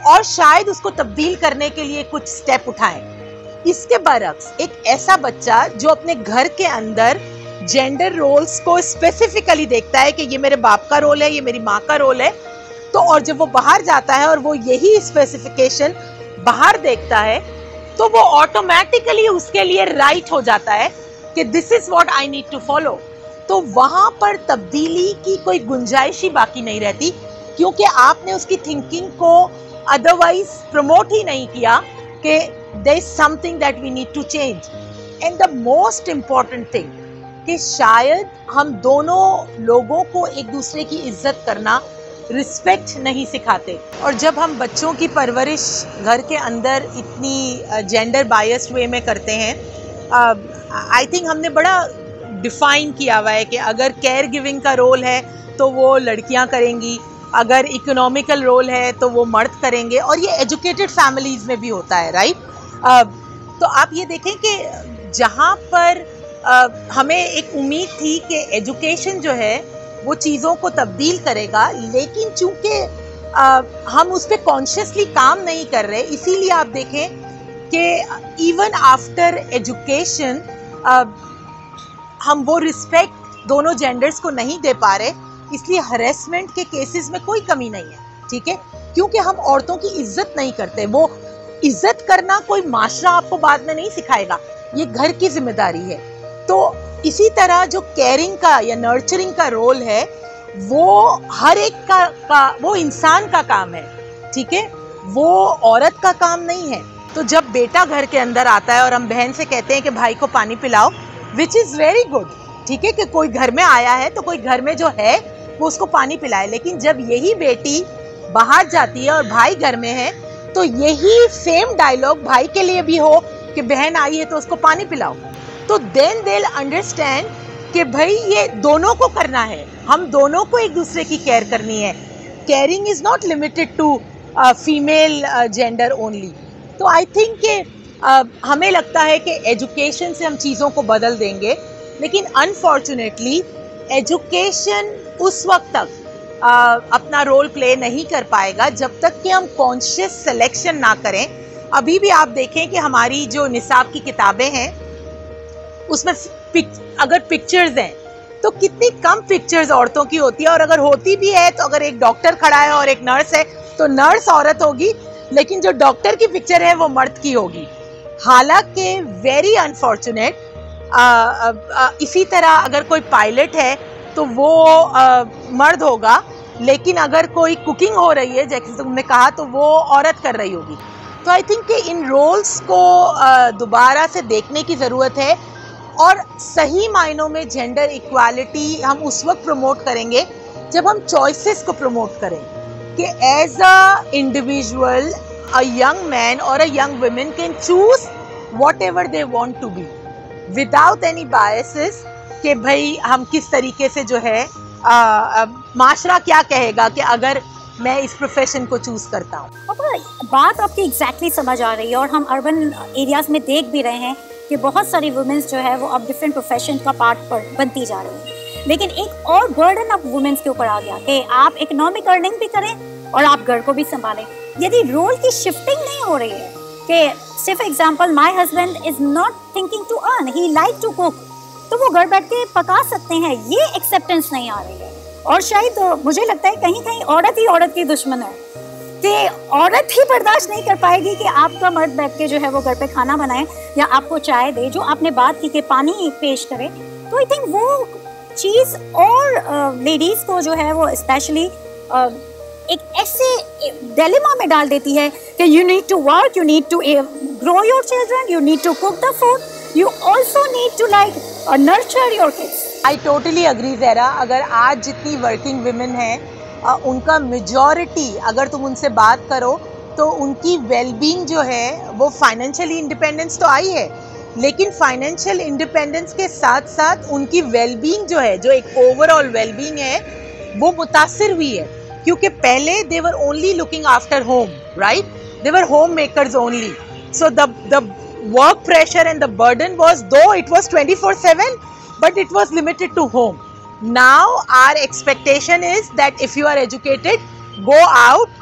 Speaker 1: और शायद उसको तब्दील करने के लिए कुछ स्टेप उठाएं। इसके बरक्स एक ऐसा बच्चा जो अपने घर के अंदर जेंडर रोल्स को स्पेसिफिकली देखता है कि ये मेरे बाप का रोल है, ये मेरी माँ का रोल है, तो और जब वो बाहर जाता है और वो यही स्पेसिफिकेशन बाहर देखता है तो वो ऑटोमेटिकली उसके लिए राइट हो जाता है कि this is what I need to follow. तो वहां पर तब्दीली की कोई गुंजाइश ही बाकी नहीं रहती, क्योंकि आपने उसकी थिंकिंग को अदरवाइज प्रमोट ही नहीं किया कि there is something that we need to change. And the most important thing कि शायद हम दोनों लोगों को एक दूसरे की इज्जत करना, रिस्पेक्ट नहीं सिखाते। और जब हम बच्चों की परवरिश घर के अंदर इतनी जेंडर बायस्ड वे में करते हैं, आई थिंक हमने बड़ा डिफाइन किया हुआ है कि अगर केयर गिविंग का रोल है तो वो लड़कियां करेंगी, अगर इकोनॉमिकल रोल है तो वो मर्द करेंगे, और ये एजुकेटेड फैमिलीज में भी होता है, राइट। तो आप ये देखें कि जहाँ पर हमें एक उम्मीद थी कि एजुकेशन जो है वो चीज़ों को तब्दील करेगा, लेकिन चूंकि हम उस पर कॉन्शियसली काम नहीं कर रहे, इसीलिए आप देखें कि इवन आफ्टर एजुकेशन हम वो रिस्पेक्ट दोनों जेंडर्स को नहीं दे पा रहे। इसलिए हरेसमेंट के केसेस में कोई कमी नहीं है, ठीक है, क्योंकि हम औरतों की इज्जत नहीं करते। वो इज्जत करना कोई माशरा आपको बाद में नहीं सिखाएगा, ये घर की जिम्मेदारी है। तो इसी तरह जो केयरिंग का या नर्चरिंग का रोल है वो हर एक का वो इंसान का काम है, ठीक है, वो औरत का काम नहीं है। तो जब बेटा घर के अंदर आता है और हम बहन से कहते हैं कि भाई को पानी पिलाओ, विच इज़ वेरी गुड, ठीक है, कि कोई घर में आया है तो कोई घर में जो है वो उसको पानी पिलाए। लेकिन जब यही बेटी बाहर जाती है और भाई घर में है तो यही सेम डायलॉग भाई के लिए भी हो कि बहन आई है तो उसको पानी पिलाओ। तो देन दे विल अंडरस्टैंड कि भाई ये दोनों को करना है, हम दोनों को एक दूसरे की केयर करनी है। Caring is not limited to female gender only. तो आई थिंक कि हमें लगता है कि एजुकेशन से हम चीज़ों को बदल देंगे, लेकिन अनफॉर्चुनेटली एजुकेशन उस वक्त तक अपना रोल प्ले नहीं कर पाएगा जब तक कि हम कॉन्शियस सिलेक्शन ना करें। अभी भी आप देखें कि हमारी जो निसाब की किताबें हैं उसमें अगर पिक्चर्स हैं तो कितनी कम पिक्चर्स औरतों की होती है, और अगर होती भी है तो अगर एक डॉक्टर खड़ा है और एक नर्स है तो नर्स औरत होगी, लेकिन जो डॉक्टर की पिक्चर है वो मर्द की होगी। हालांकि वेरी अनफॉर्चुनेट, इसी तरह अगर कोई पायलट है तो वो मर्द होगा, लेकिन अगर कोई कुकिंग हो रही है जैसे तुमने कहा तो वो औरत कर रही होगी। तो आई थिंक कि इन रोल्स को दोबारा से देखने की ज़रूरत है, और सही मायनों में जेंडर इक्वालिटी हम उस वक्त प्रमोट करेंगे जब हम चॉइसेस को प्रमोट करें कि as a individual a young man और a young women can choose whatever they want to be without any biases कि भाई हम किस तरीके से जो है माशरा क्या कहेगा कि अगर मैं इस प्रोफेशन को चूज करता हूँ।
Speaker 2: बात आपकी एग्जैक्टली समझ आ रही है, और हम अर्बन एरियाज में देख भी रहे हैं कि बहुत सारी वुमेन्स जो है वो अब डिफरेंट प्रोफेशन का पार्ट पर बनती जा रही हैं, लेकिन एक और बर्डन अब वुमेन्स के ऊपर आ गया कि आप इकोनॉमिक अर्निंग भी करें और आप घर को भी संभालें। यदि रोल की शिफ्टिंग नहीं हो रही है कि सिर्फ example my husband is not thinking to earn, he like to cook, तो वो घर बैठ के पका सकते हैं, ये एक्सेप्टेंस नहीं आ रही है। और शायद मुझे लगता है कहीं कहीं औरत ही औरत की दुश्मन है कि औरत ही बर्दाश्त नहीं कर पाएगी कि आपका मर्द बैठ के जो है वो घर पे खाना बनाए या आपको चाय दे, जो आपने बात की कि पानी पेश करे। तो आई थिंक वो चीज़ और लेडीज को जो है वो स्पेशली एक ऐसे डिलेमा में डाल देती है कि you need to work, you need to grow your children, you need to cook the food, you also need to like nurture your kids.
Speaker 1: I totally agree Zahra. अगर आज जितनी वर्किंग विमेन हैं उनका मेजॉरिटी अगर तुम उनसे बात करो तो उनकी वेलबींग जो है वो फाइनेंशियली इंडिपेंडेंस तो आई है, लेकिन फाइनेंशियल इंडिपेंडेंस के साथ साथ उनकी वेलबींग जो है, जो एक ओवरऑल वेलबींग है, वो मुतासिर हुई है। क्योंकि पहले they were only looking after home, right, they were home makers only, so the work pressure and the burden was, though it was 24/7, but it was limited to home. Now our expectation is that if you are educated, go out,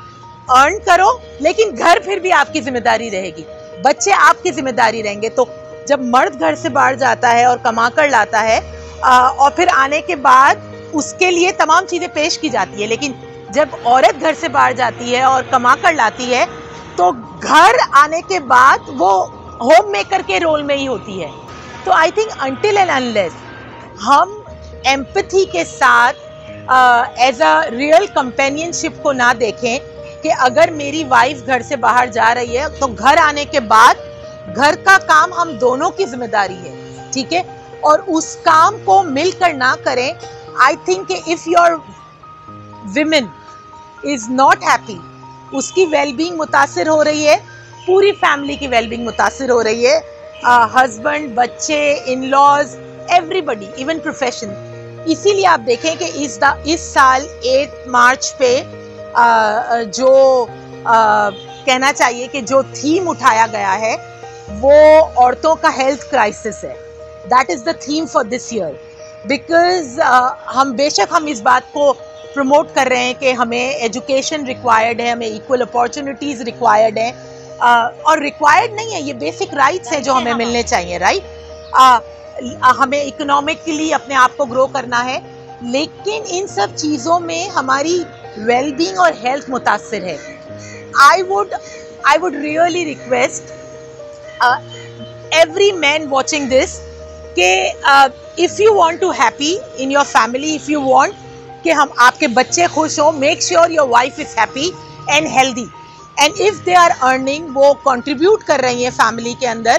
Speaker 1: earn करो, लेकिन घर फिर भी आपकी जिम्मेदारी रहेगी, बच्चे आपकी जिम्मेदारी रहेंगे। तो जब मर्द घर से बाहर जाता है और कमा कर लाता है और फिर आने के बाद उसके लिए तमाम चीज़ें पेश की जाती है, लेकिन जब औरत घर से बाहर जाती है और कमा कर लाती है तो घर आने के बाद वो होम मेकर के रोल में ही होती है। तो I think until and unless हम एम्पैथी के साथ एज अ रियल कंपेनियनशिप को ना देखें कि अगर मेरी वाइफ घर से बाहर जा रही है तो घर आने के बाद घर का काम हम दोनों की जिम्मेदारी है, ठीक है, और उस काम को मिलकर ना करें। I think if your women is not happy, उसकी वेलबींग मुतासिर हो रही है, पूरी फैमिली की वेलबींग मुतासिर हो रही है, हस्बैंड, बच्चे, in laws, everybody, even profession. इसीलिए आप देखें कि इस साल 8 मार्च पे जो कहना चाहिए कि जो थीम उठाया गया है वो औरतों का हेल्थ क्राइसिस है। That is the theme for this year, because हम बेशक हम इस बात को प्रमोट कर रहे हैं कि हमें एजुकेशन रिक्वायर्ड है, हमें इक्वल अपॉर्चुनिटीज़ रिक्वायर्ड है, और रिक्वायर्ड नहीं है, ये बेसिक राइट्स हैं जो हमें मिलने चाहिए, राइट। हमें इकोनॉमिकली अपने आप को ग्रो करना है, लेकिन इन सब चीज़ों में हमारी वेलबींग और हेल्थ मुतासिर है। I would really request every man watching this कि if you want to happy in your family, if you want कि हम आपके बच्चे खुश हों, make sure your wife is happy and healthy, and if they are earning, वो कंट्रीब्यूट कर रही है फैमिली के अंदर,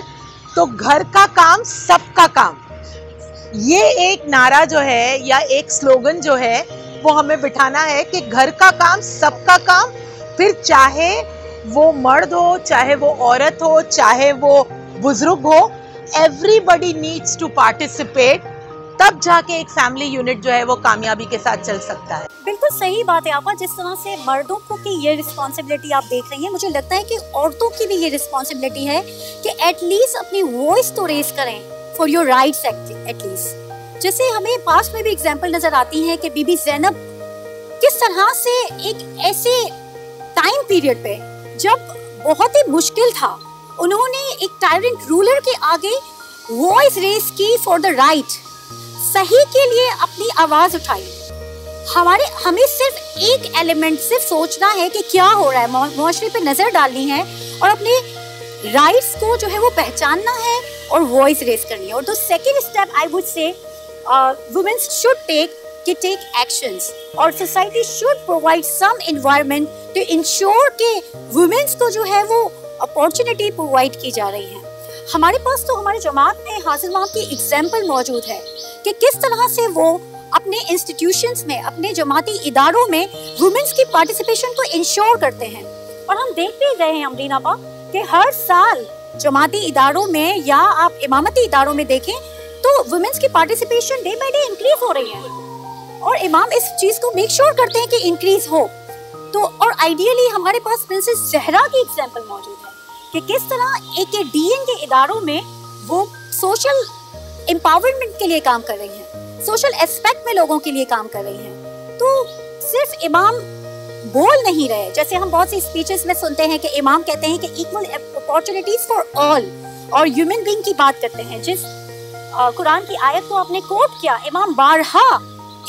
Speaker 1: तो घर का काम सबका काम, ये एक नारा जो है या एक स्लोगन जो है वो हमें बिठाना है कि घर का काम सबका काम। फिर चाहे वो मर्द हो, चाहे वो औरत हो, चाहे वो बुजुर्ग हो, एवरीबडी नीड्स टू पार्टिसिपेट, तब जाके एक फैमिली यूनिट जो है वो कामयाबी के साथ चल सकता है।
Speaker 2: बिल्कुल सही बात है आपका। जिस तरह से मर्दों को की ये रिस्पॉन्सिबिलिटी आप देख रही हैं, मुझे लगता है कि औरतों की भी ये रिस्पॉन्सिबिलिटी है कि एटलीस्ट अपनी वॉइस तो रेज करें फॉर योर राइट्स एटलीस्ट। जैसे हमें पास्ट में भी एग्जाम्पल नजर आती है कि बीबी ज़ैनब किस तरह से एक ऐसे टाइम पीरियड पे जब बहुत ही मुश्किल था, उन्होंने एक टायरेंट रूलर के आगे वॉइस रेज की फॉर द राइट, सही के लिए अपनी आवाज उठाई। हमें सिर्फ एक एलिमेंट सिर्फ सोचना है कि क्या हो रहा है, मुआशरे पे नजर डालनी है और अपने राइट्स को जो है वो पहचानना है और वॉइस रेज करनी है। और the second step I would say women should take actions, और society should provide some environment to ensure कि वुमेन्स को जो है वो अपॉर्चुनिटी प्रोवाइड की जा रही है। हमारे पास तो हमारे जमात में हासिल माम की एग्जाम्पल मौजूद है कि किस तरह से वो अपने इंस्टीट्यूशंस में, अपने जमाती इदारों में वुमेन्स की पार्टिसिपेशन को इंश्योर करते हैं। और हम देखते ही रहे हैं अमरीन आपा कि हर साल जमाती इदारों में या आप इमामती इदारों में देखें तो वुमेन्स की participation day by day increase हो रही है, और इमाम इस चीज को मेक श्योर करते हैं कि इंक्रीज हो। तो और आइडियली हमारे पास प्रिंसेस ज़हरा की एग्जाम्पल मौजूद है कि किस तरह AKDN के इदारों में वो सोशल एम्पावरमेंट के लिए काम कर रही हैं, सोशल एस्पेक्ट में लोगों के लिए काम कर रही हैं। तो सिर्फ इमाम बोल नहीं रहे, जैसे हम बहुत सी स्पीचेस में सुनते हैं कि इमाम कहते हैं कि इक्वल अपॉर्चुनिटीज फॉर ऑल, और ह्यूमन बीइंग की बात करते हैं। जिस कुरान की आयत को आपने कोट किया, इमाम बारहा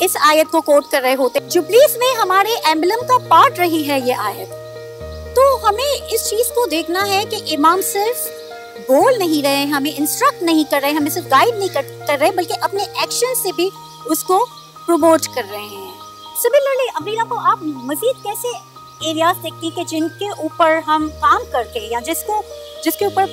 Speaker 2: इस आयत को कोट कर रहे होते। जुबलीस में हमारे एम्बलम का पार्ट रही है ये आयत। तो हमें इस चीज को देखना है कि इमाम सिर्फ बोल नहीं रहे, हमें इंस्ट्रक्ट नहीं कर रहे, हमें सिर्फ गाइड नहीं कर रहे, बल्कि अपने एक्शन से भी उसको प्रमोट कर रहे हैं। सिमिलरली अमरीना को आप मजीद कैसे एरियाज देखती हैं कि जिनके ऊपर हम काम करके या जिसके ऊपर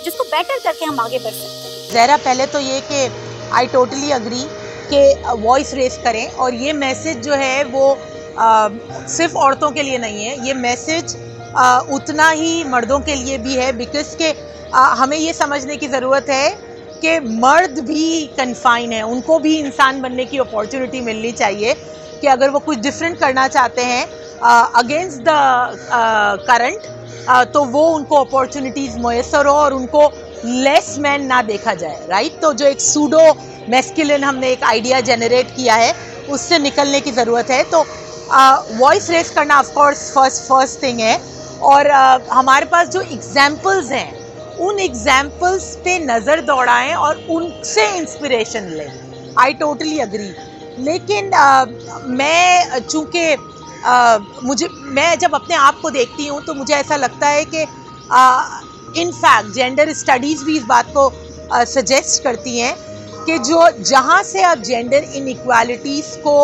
Speaker 2: जिसको बेटर करके हम आगे बढ़ सकते हैं?
Speaker 1: ज़हरा, पहले तो ये कि आई टोटली अग्री कि वॉइस रेस करें, और ये मैसेज जो है वो सिर्फ औरतों के लिए नहीं है, ये मैसेज उतना ही मर्दों के लिए भी है। बिकॉज के हमें ये समझने की ज़रूरत है कि मर्द भी कन्फाइन है, उनको भी इंसान बनने की अपॉर्चुनिटी मिलनी चाहिए कि अगर वो कुछ डिफरेंट करना चाहते हैं अगेंस्ट द करंट, तो वो उनको अपॉर्चुनिटीज़ मुयसर हो और उनको लेस मैन ना देखा जाए, राइट। तो जो एक सूडो मैस्कुलिन हमने एक आइडिया जनरेट किया है, उससे निकलने की ज़रूरत है। तो वॉइस रेस करना ऑफ कोर्स फर्स्ट थिंग है, और हमारे पास जो एग्जाम्पल्स हैं उन एग्जाम्पल्स पे नज़र दौड़ाएं और उनसे इंस्पिरेशन लें। I totally agree. लेकिन मैं चूँकि मैं जब अपने आप को देखती हूँ तो मुझे ऐसा लगता है कि इनफैक्ट जेंडर स्टडीज़ भी इस बात को सजेस्ट करती हैं कि जहाँ से आप जेंडर इनइक्वालिटीज़ को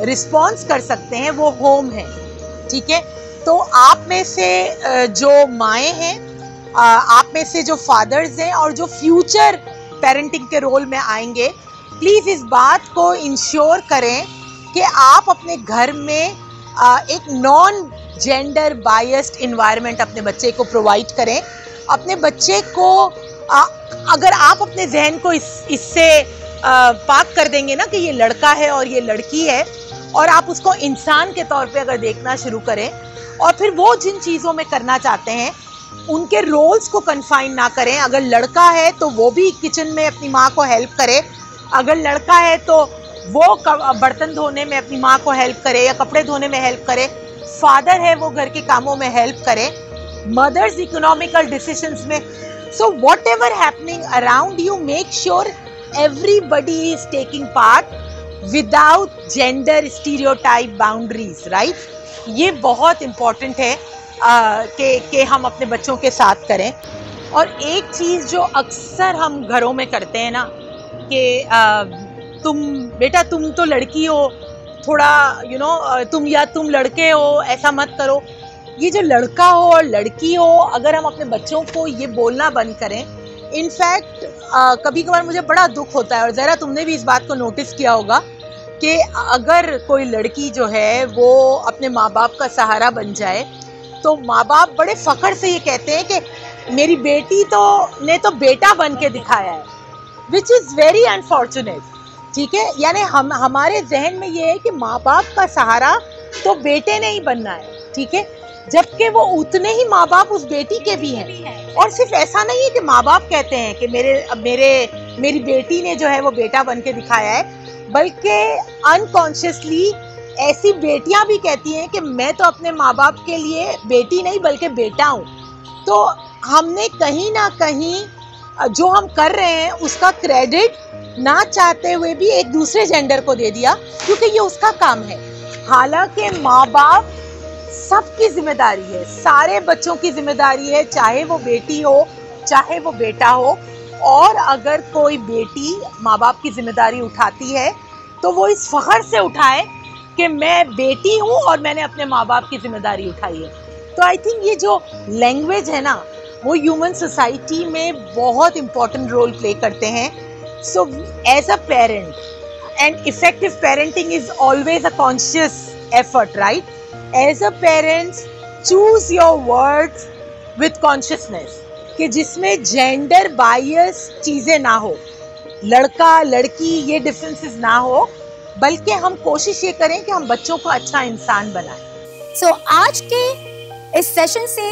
Speaker 1: रिस्पॉन्स कर सकते हैं वो होम है, ठीक है। तो आप में से जो माएँ हैं, आप में से जो फादर्स हैं और जो फ्यूचर पेरेंटिंग के रोल में आएंगे, प्लीज़ इस बात को इंश्योर करें कि आप अपने घर में एक नॉन जेंडर बायस्ड इन्वायरमेंट अपने बच्चे को प्रोवाइड करें। अपने बच्चे को अगर आप अपने जहन को इससे पाक कर देंगे ना कि ये लड़का है और ये लड़की है, और आप उसको इंसान के तौर पे अगर देखना शुरू करें, और फिर वो जिन चीज़ों में करना चाहते हैं उनके रोल्स को कन्फाइन ना करें। अगर लड़का है तो वो भी किचन में अपनी माँ को हेल्प करे, अगर लड़का है तो वो बर्तन धोने में अपनी माँ को हेल्प करे या कपड़े धोने में हेल्प करे, फादर है वो घर के कामों में हेल्प करे, मदर्स इकोनॉमिकल डिसीजंस में। So what ever happening around you, make sure everybody is taking part without gender stereotype boundaries, right. ये बहुत इम्पॉर्टेंट है कि हम अपने बच्चों के साथ करें। और एक चीज़ जो अक्सर हम घरों में करते हैं ना कि बेटा तुम तो लड़की हो, थोड़ा तुम लड़के हो, ऐसा मत करो। ये जो लड़का हो और लड़की हो, अगर हम अपने बच्चों को ये बोलना बंद करें, इनफैक्ट कभी कभार मुझे बड़ा दुख होता है, और ज़रा तुमने भी इस बात को नोटिस किया होगा कि अगर कोई लड़की जो है वो अपने माँ बाप का सहारा बन जाए तो माँ बाप बड़े फ़ख्र से ये कहते हैं कि मेरी बेटी ने तो बेटा बन के दिखाया है, विच इज़ वेरी अनफॉर्चुनेट, ठीक है। यानी हमारे जहन में ये है कि माँ बाप का सहारा तो बेटे ने ही बनना है, ठीक है, जबकि वो उतने ही माँ बाप उस बेटी के भी हैं। और सिर्फ ऐसा नहीं है कि माँ बाप कहते हैं कि मेरी बेटी ने जो है वो बेटा बन के दिखाया है, बल्कि अनकॉन्शियसली ऐसी बेटियां भी कहती हैं कि मैं तो अपने माँ बाप के लिए बेटी नहीं बल्कि बेटा हूँ। तो हमने कहीं ना कहीं जो हम कर रहे हैं उसका क्रेडिट ना चाहते हुए भी एक दूसरे जेंडर को दे दिया, क्योंकि ये उसका काम है। हालांकि माँ बाप सबकी जिम्मेदारी है, सारे बच्चों की जिम्मेदारी है, चाहे वो बेटी हो चाहे वो बेटा हो। और अगर कोई बेटी माँ बाप की जिम्मेदारी उठाती है तो वो इस फख्र से उठाए कि मैं बेटी हूँ और मैंने अपने माँ बाप की जिम्मेदारी उठाई है। तो आई थिंक ये जो लैंग्वेज है ना, वो ह्यूमन सोसाइटी में बहुत इम्पोर्टेंट रोल प्ले करते हैं। So as a parent, and effective parenting is always a conscious effort, right. As a parents, choose your words with consciousness, कि जिसमें जेंडर बायस चीज़ें ना हो, लड़का लड़की ये डिफरेंसेस ना हो, बल्कि हम कोशिश ये करें कि हम बच्चों को अच्छा इंसान बनाएं।
Speaker 2: सो आज के इस सेशन से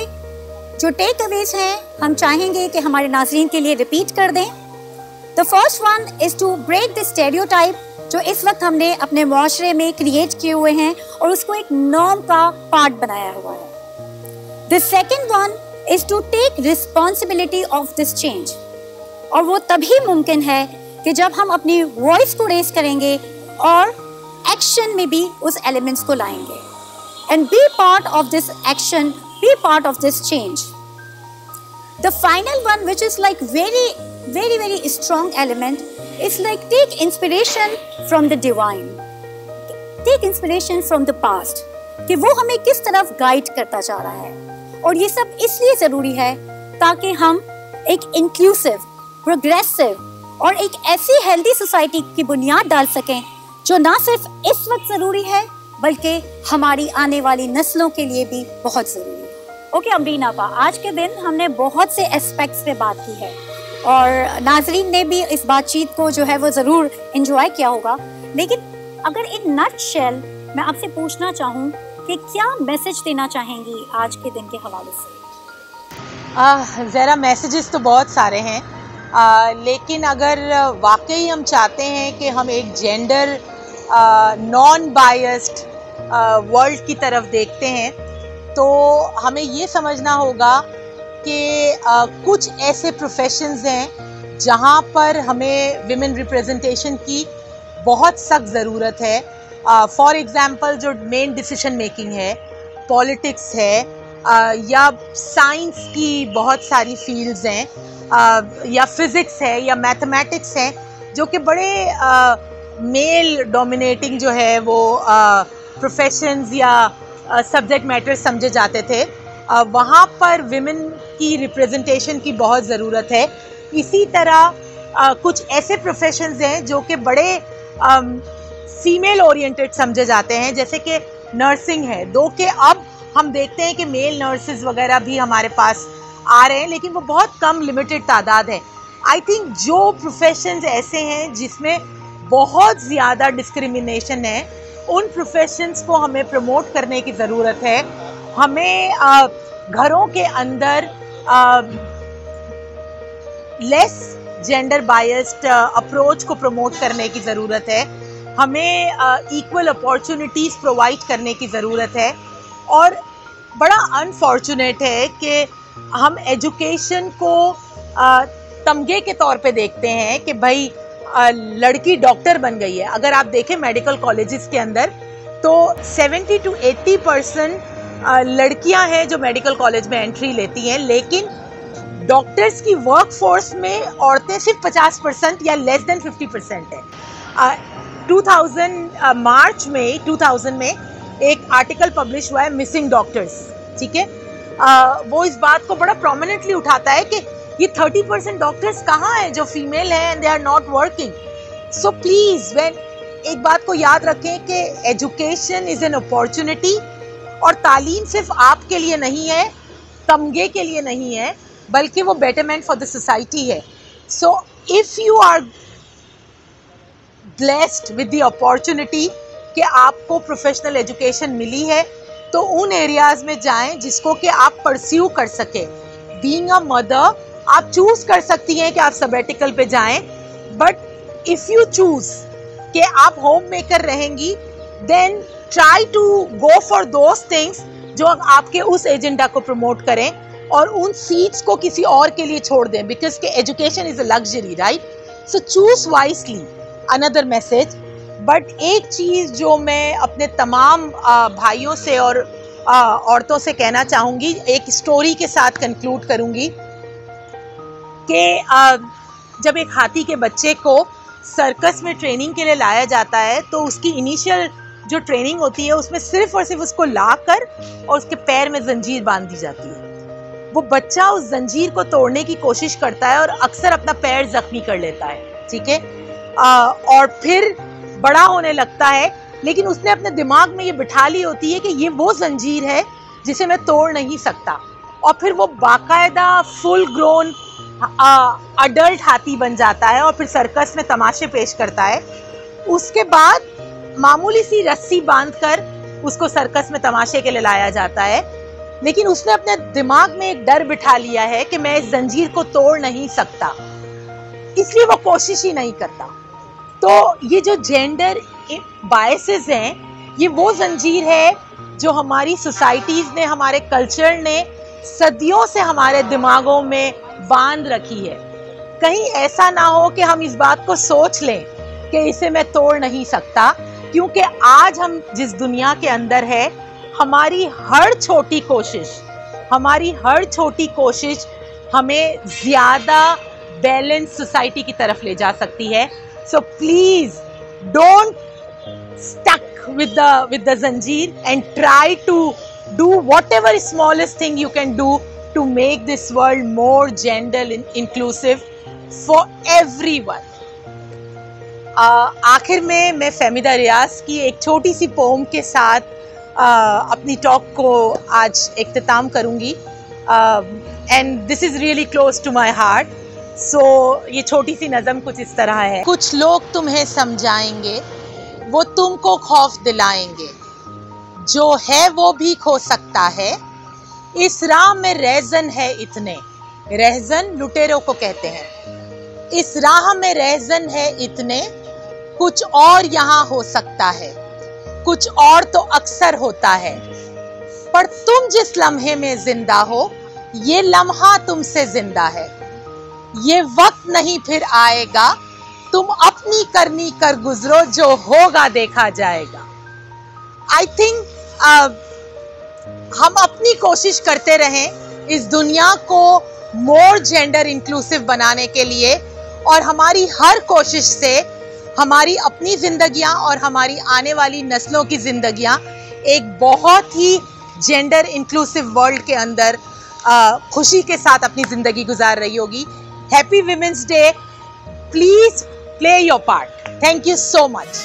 Speaker 2: जो टेक अवेज हैं हम चाहेंगे कि हमारे नाज़रीन के लिए रिपीट कर दें। The first one is to break the stereotype जो इस वक्त हमने अपने मुआशरे में क्रिएट किए हुए हैं और उसको एक नॉर्म का पार्ट बनाया हुआ है। The second one is to take responsibility of this change, और वो तभी मुमकिन है कि जब हम अपनी वॉइस को रेस करेंगे और एक्शन में भी उस एलिमेंट्स को लाएंगे। And be part of this action, be part of this change. The final one which is like very strong element is like take inspiration from the divine, take inspiration from the past, कि वो हमें किस तरफ गाइड करता जा रहा है। और ये सब इसलिए ज़रूरी है ताकि हम एक इंक्लूसिव, प्रोग्रेसिव और एक ऐसी हेल्दी सोसाइटी की बुनियाद डाल सकें जो ना सिर्फ इस वक्त ज़रूरी है बल्कि हमारी आने वाली नस्लों के लिए भी बहुत ज़रूरी है। ओके अमरीन आपा, आज के दिन हमने बहुत से एस्पेक्ट्स पे बात की है और नाजरीन ने भी इस बातचीत को जो है वो ज़रूर एंजॉय किया होगा, लेकिन अगर इन नटशेल मैं आपसे पूछना चाहूँ कि क्या मैसेज देना चाहेंगी आज के दिन के हवाले से?
Speaker 1: ज़रा मैसेजेस तो बहुत सारे हैं, लेकिन अगर वाकई हम चाहते हैं कि हम एक जेंडर नॉन बायस्ड वर्ल्ड की तरफ देखते हैं तो हमें ये समझना होगा कि कुछ ऐसे प्रोफेशंस हैं जहाँ पर हमें विमेन रिप्रेजेंटेशन की बहुत सख्त ज़रूरत है। फॉर एग्ज़ाम्पल जो मेन डिसीजन मेकिंग है, पॉलिटिक्स है, या साइंस की बहुत सारी फील्ड्स हैं, या फिज़िक्स है या मैथमेटिक्स हैं, जो कि बड़े मेल डोमिनेटिंग जो है वो प्रोफेशंस या सब्जेक्ट मैटर समझे जाते थे। वहाँ पर विमेन की रिप्रेजेंटेशन की बहुत ज़रूरत है। इसी तरह कुछ ऐसे प्रोफेशंस हैं जो कि बड़े फीमेल ओरिएंटेड समझे जाते हैं, जैसे कि नर्सिंग है, दो कि अब हम देखते हैं कि मेल नर्सेज वगैरह भी हमारे पास आ रहे हैं, लेकिन वो बहुत कम लिमिटेड तादाद है। आई थिंक जो प्रोफेशंस ऐसे हैं जिसमें बहुत ज़्यादा डिस्क्रिमिनेशन है, उन प्रोफेशंस को हमें प्रमोट करने की ज़रूरत है। हमें घरों के अंदर लेस जेंडर बायस्ड अप्रोच को प्रमोट करने की ज़रूरत है। हमें इक्वल अपॉर्चुनिटीज़ प्रोवाइड करने की ज़रूरत है। और बड़ा अनफॉर्चुनेट है कि हम एजुकेशन को तमगे के तौर पे देखते हैं कि भाई लड़की डॉक्टर बन गई है। अगर आप देखें मेडिकल कॉलेजेस के अंदर तो 70 to 80% लड़कियां हैं जो मेडिकल कॉलेज में एंट्री लेती हैं, लेकिन डॉक्टर्स की वर्क फोर्स में औरतें सिर्फ 50% या लेस देन 50% है। 2000 में एक आर्टिकल पब्लिश हुआ है मिसिंग डॉक्टर्स, ठीक है। वो इस बात को बड़ा प्रोमिनेंटली उठाता है कि ये 30% डॉक्टर्स कहाँ हैं जो फीमेल हैं and they are not working. So please एक बात को याद रखें कि एजुकेशन इज़ एन अपॉर्चुनिटी, और तालीम सिर्फ आपके लिए नहीं है, तमगे के लिए नहीं है, बल्कि वो बेटरमेंट फॉर द सोसाइटी है। So if you are blessed with the opportunity कि आपको प्रोफेशनल एजुकेशन मिली है, तो उन एरियाज़ में जाएं जिसको कि आप परस्यू कर सकें। बीइंग अ मदर, आप चूज़ कर सकती हैं कि आप सबैटिकल पे जाएं, बट इफ़ यू चूज़ कि आप होम मेकर रहेंगी, then try to go for those things जो आपके उस एजेंडा को प्रमोट करें, और उन सीट्स को किसी और के लिए छोड़ दें, बिकॉज के education is a luxury, right? So choose wisely, another message. But एक चीज़ जो मैं अपने तमाम भाइयों से और औरतों से कहना चाहूँगी, एक स्टोरी के साथ कंक्लूड करूँगी कि जब एक हाथी के बच्चे को सर्कस में ट्रेनिंग के लिए लाया जाता है, तो उसकी इनिशियल जो ट्रेनिंग होती है उसमें सिर्फ और सिर्फ उसको लाकर और उसके पैर में जंजीर बांध दी जाती है। वो बच्चा उस जंजीर को तोड़ने की कोशिश करता है और अक्सर अपना पैर जख्मी कर लेता है, ठीक है। और फिर बड़ा होने लगता है, लेकिन उसने अपने दिमाग में ये बिठा ली होती है कि ये वो जंजीर है जिसे मैं तोड़ नहीं सकता। और फिर वो बाकायदा फुल ग्रोन अडल्ट हाथी बन जाता है और फिर सर्कस में तमाशे पेश करता है। उसके बाद मामूली सी रस्सी बांधकर उसको सर्कस में तमाशे के लिए लाया जाता है। लेकिन उसने अपने दिमाग में एक डर बिठा लिया है कि मैं इस जंजीर को तोड़ नहीं सकता, इसलिए वो कोशिश ही नहीं करता। तो ये जो जेंडर बायसेस हैं, ये वो जंजीर है जो हमारी सोसाइटीज ने, हमारे कल्चर ने सदियों से हमारे दिमागों में बांध रखी है। कहीं ऐसा ना हो कि हम इस बात को सोच लें कि इसे मैं तोड़ नहीं सकता, क्योंकि आज हम जिस दुनिया के अंदर है, हमारी हर छोटी कोशिश हमें ज्यादा बैलेंस सोसाइटी की तरफ ले जा सकती है। So please don't stuck with the zanjeer and try to do whatever smallest thing you can do to make this world more gender inclusive for everyone. आखिर में मैं फहमीदा रियाज की एक छोटी सी पोम के साथ अपनी टॉक को आज इख्तिताम करूंगी, and this is really close to my heart. So ये छोटी सी नज़म कुछ इस तरह है। कुछ लोग तुम्हें समझाएंगे, वो तुमको खौफ दिलाएंगे, जो है वो भी खो सकता है, इस राह में रहजन है इतने। रहजन लुटेरों को कहते हैं। इस राह में रहजन है इतने, कुछ और यहाँ हो सकता है, कुछ और तो अक्सर होता है, पर तुम जिस लम्हे में जिंदा हो, ये लम्हा तुमसे जिंदा है। ये वक्त नहीं फिर आएगा, तुम अपनी करनी कर गुजरो, जो होगा देखा जाएगा। आई थिंक हम अपनी कोशिश करते रहें इस दुनिया को मोर जेंडर इंक्लूसिव बनाने के लिए, और हमारी हर कोशिश से हमारी अपनी जिंदगियां और हमारी आने वाली नस्लों की जिंदगियां एक बहुत ही जेंडर इंक्लूसिव वर्ल्ड के अंदर खुशी के साथ अपनी जिंदगी गुजार रही होगी। Happy women's day. Please play your part. Thank you so much.